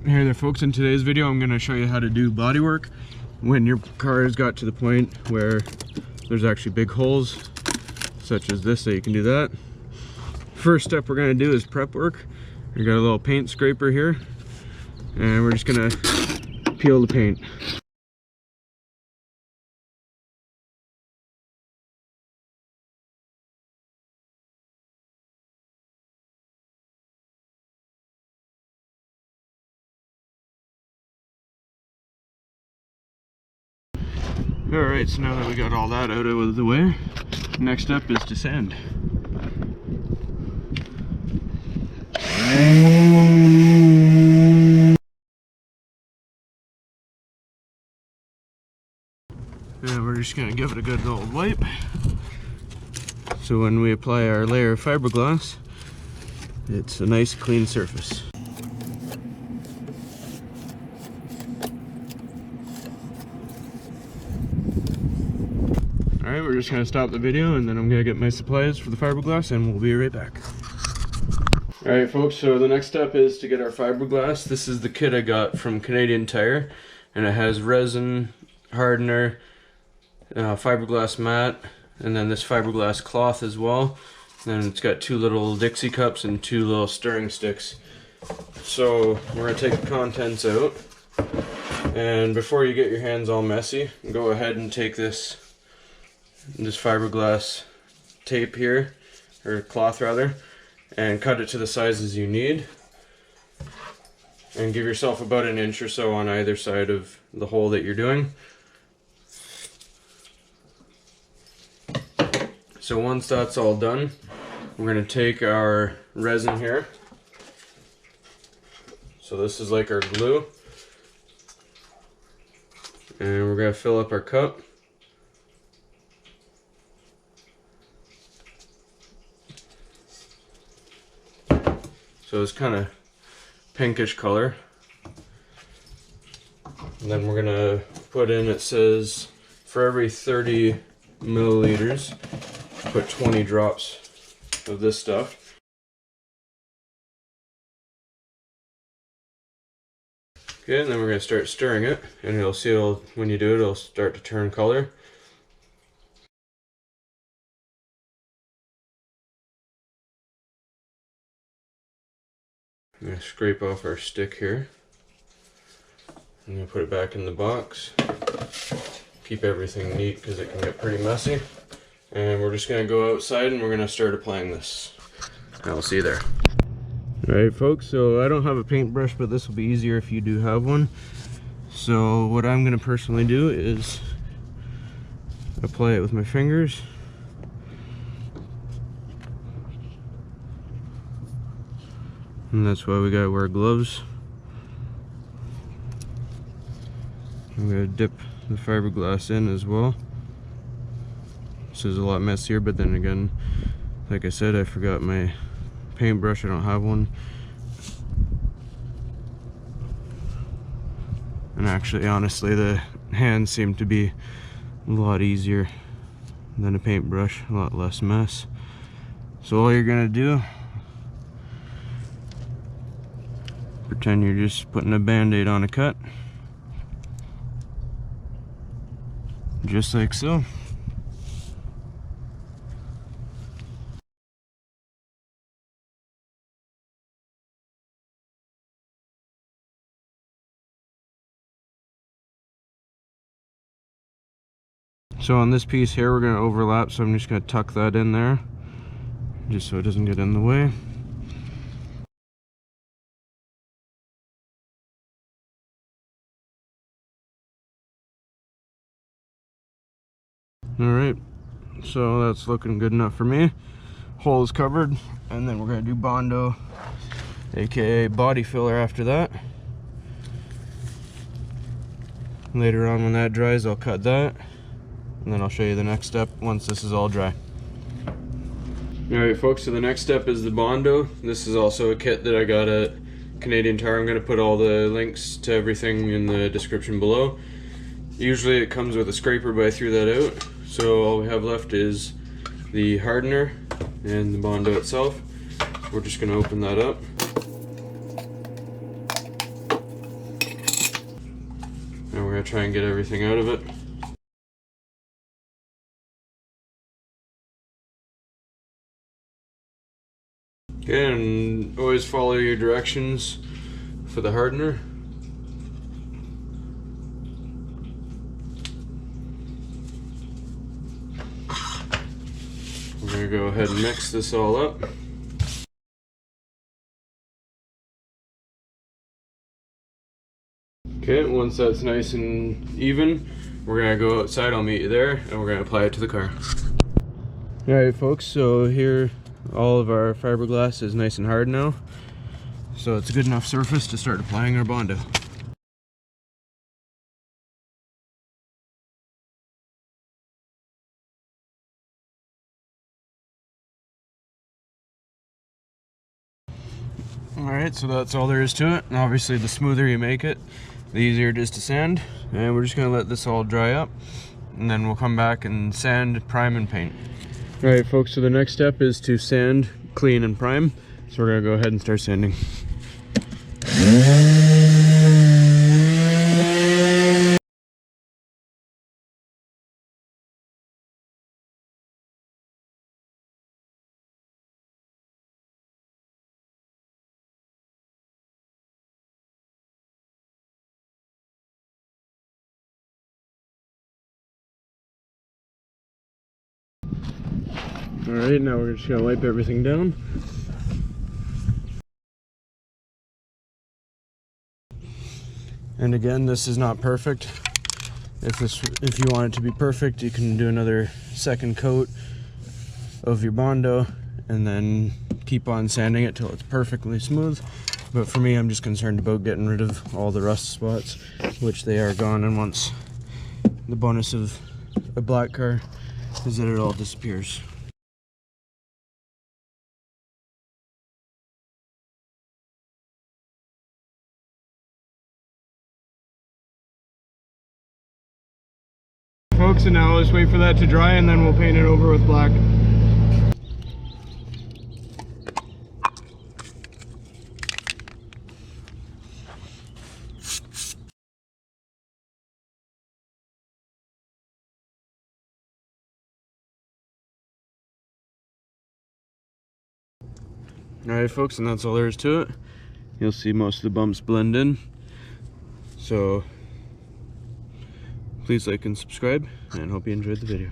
Hey there folks, in today's video I'm going to show you how to do body work when your car has got to the point where there's actually big holes such as this, so you can do that. First step we're going to do is prep work. We got a little paint scraper here and we're just going to peel the paint. Alright, so now that we got all that out of the way, next step is to sand. And we're just going to give it a good old wipe. So when we apply our layer of fiberglass, it's a nice clean surface. Alright, we're just going to stop the video and then I'm going to get my supplies for the fiberglass and we'll be right back. Alright folks, so the next step is to get our fiberglass. This is the kit I got from Canadian Tire and it has resin, hardener, fiberglass mat, and then this fiberglass cloth as well. And it's got 2 little Dixie cups and 2 little stirring sticks. So we're going to take the contents out, and before you get your hands all messy, go ahead and take this fiberglass tape here, or cloth rather, and cut it to the sizes you need, and give yourself about 1 inch or so on either side of the hole that you're doing. So once that's all done, we're going to take our resin here. So this is like our glue, and we're going to fill up our cup. So it's kind of pinkish color. And then we're going to put in, it says for every 30 milliliters, put 20 drops of this stuff. Okay, and then we're going to start stirring it, and you'll see when you do it, it'll start to turn color. I'm going to scrape off our stick here. I'm going to put it back in the box. Keep everything neat because it can get pretty messy. And we're just going to go outside and we're going to start applying this. I'll see you there. Alright folks, so I don't have a paintbrush, but this will be easier if you do have one. So what I'm going to personally do is apply it with my fingers. And that's why we gotta wear gloves. I'm gonna dip the fiberglass in as well. This is a lot messier, but then again, like I said, I forgot my paintbrush. I don't have one. And actually, honestly, the hands seem to be a lot easier than a paintbrush, a lot less mess. So all you're gonna do, pretend you're just putting a band-aid on a cut, just like so. So on this piece here we're going to overlap, so I'm just going to tuck that in there just so it doesn't get in the way. Alright, so that's looking good enough for me. Hole is covered, and then we're going to do Bondo, aka body filler, after that. Later on when that dries, I'll cut that, and then I'll show you the next step once this is all dry. Alright folks, so the next step is the Bondo. This is also a kit that I got at Canadian Tire. I'm going to put all the links to everything in the description below. Usually it comes with a scraper, but I threw that out. So all we have left is the hardener and the Bondo itself. We're just going to open that up. try and get everything out of it. Okay, and always follow your directions for the hardener. We're going to go ahead and mix this all up. Okay, once that's nice and even, we're going to go outside, I'll meet you there, and we're going to apply it to the car. Alright folks, so here all of our fiberglass is nice and hard now. So it's a good enough surface to start applying our Bondo. Alright, so that's all there is to it. And obviously the smoother you make it, the easier it is to sand. And we're just going to let this all dry up. And then we'll come back and sand, prime, and paint. Alright folks, so the next step is to sand, clean, and prime. So we're going to go ahead and start sanding. Alright, now we're just going to wipe everything down. And again, this is not perfect. If you want it to be perfect, you can do another second coat of your Bondo and then keep on sanding it till it's perfectly smooth. But for me, I'm just concerned about getting rid of all the rust spots, which they are gone. And once the bonus of a black car is that it all disappears. Folks, and now let's wait for that to dry and then we'll paint it over with black. Alright folks, and that's all there is to it. You'll see most of the bumps blend in. So please like and subscribe, and hope you enjoyed the video.